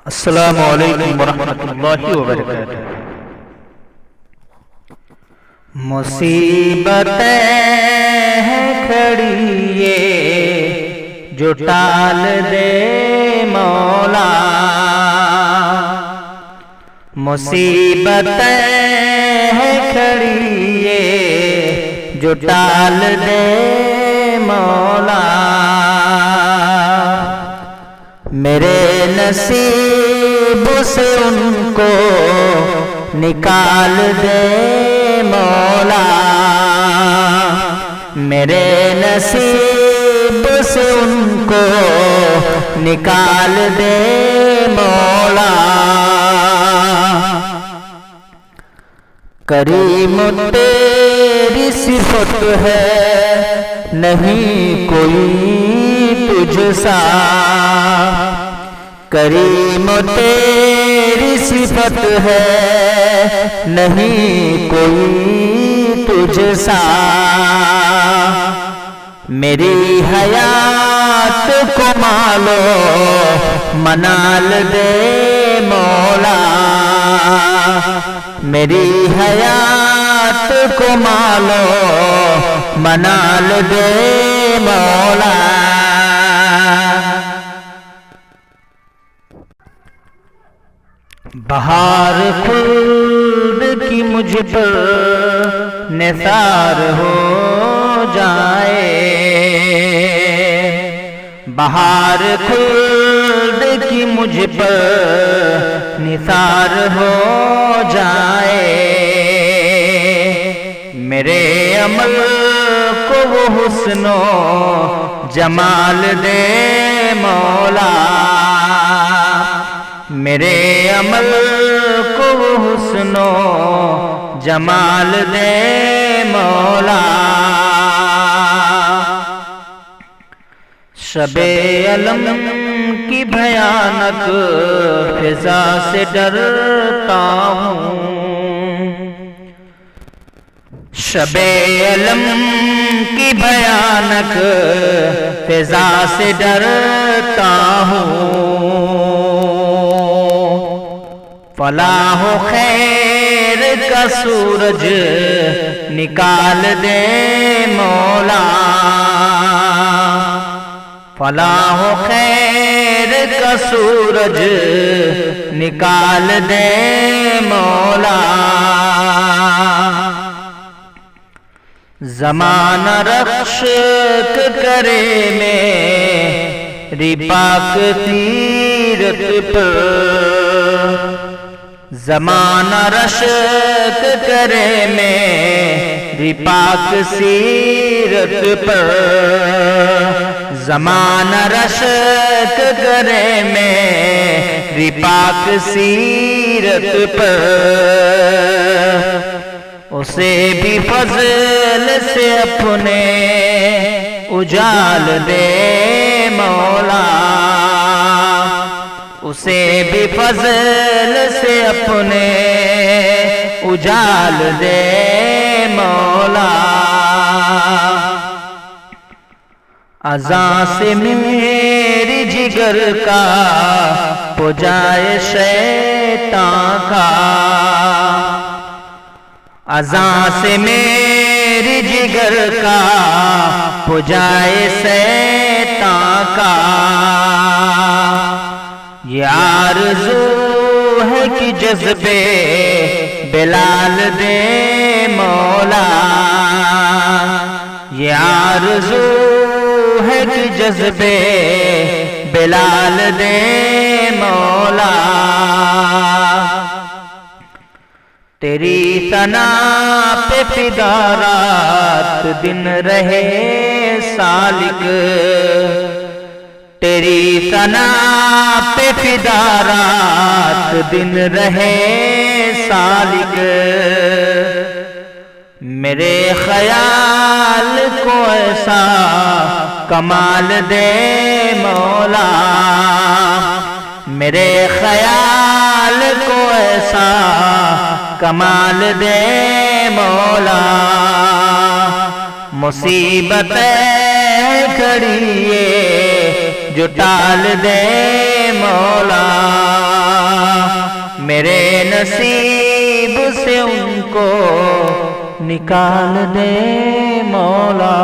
अस्सलामु अलैकुम वरहमतुल्लाहि वबरकातुहू। मुसीबतें हैं खड़ी ये जो टाल दे मौला, मुसीबतें हैं खड़ी ये जो टाल दे मौला। मेरे नसीब से उनको निकाल दे मौला, मेरे नसीब से उनको निकाल दे मौला। करीम तेरी सिफत है नहीं कोई तुझसा, करीम तेरी सिफत है नहीं कोई तुझसा। मेरी हयात को मालो मनाल दे मौला, मेरी हयात को मालो मनाल दे मौला। बहार खुल्द की मुझ पर निसार हो जाए, बहार खुल्द की मुझ पर निसार हो जाए। मेरे अमल को वो हुस्नो जमाल दे मौला, मेरे अमल को हुस्नो जमाल दे मौला। शबे अलम की भयानक फिजा से डरता हूँ, शबे अलम की भयानक फिजा से डरता हूँ। फलाह खैर का सूरज निकाल दे मौला, फलाह खैर का सूरज निकाल दे मौला। ज़माना रक्षक करे मेरी पाक सीरत पर, ज़माना रशक करे मेरी पाक सीरत पर, ज़माना रशक करे मेरी पाक सीरत पर। उसे भी फजल से अपने उजाल दे मौला, उसे भी फजल से अपने उजाल दे मौला। अज़ां से मेरी जिगर का पुजाए शैतान का, अज़ां से मेरी जिगर का पुजाए शैतान का। ये आरज़ू है कि जज़्बे बिलाल दे मौला, ये आरज़ू है कि जज़्बे बिलाल दे मौला। तेरी सना पे फिदा रात दिन रहे सालिक, तेरी सना पे फिदा रात दिन रहे सालिक। मेरे ख्याल को ऐसा कमाल दे मौला, मेरे ख्याल को ऐसा कमाल दे मौला। मुसीबतें खड़ी ये जो टाल दे मौला। मेरे नसीब से उनको निकाल दे मौला।